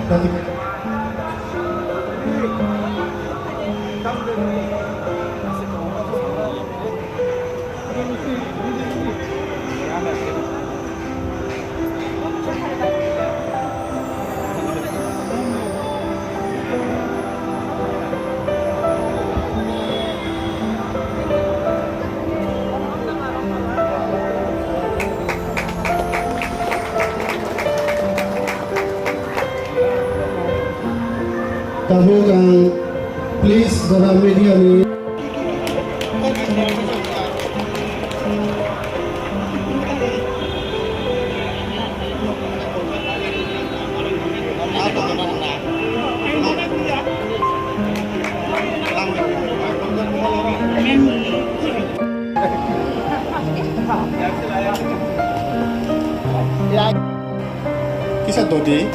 Tahu kang please dalam media ni kisah Dodi.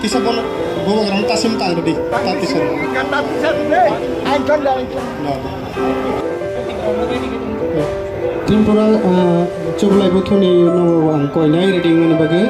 Kisah pun bawa orang tasim tak Dodi. Tatisan. Kan tatisan deh. Icon lah itu. Trimpura coba butuh ni no angkoi nai reading mana bagi.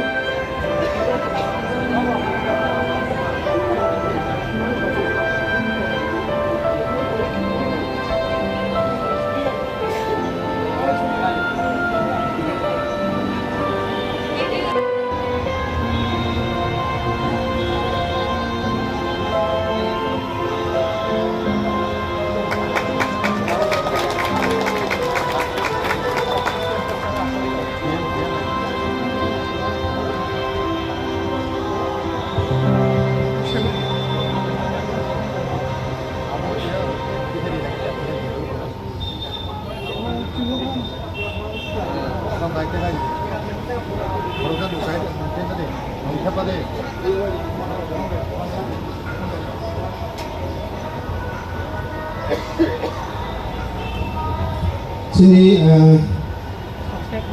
Sini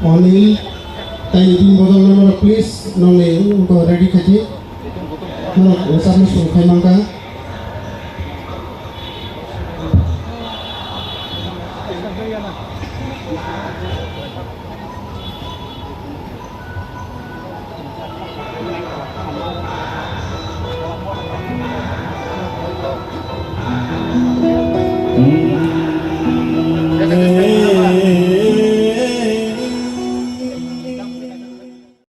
Onil tadi botol nomor please nongeng untuk ready kaji. Nomor sama sukai mangga.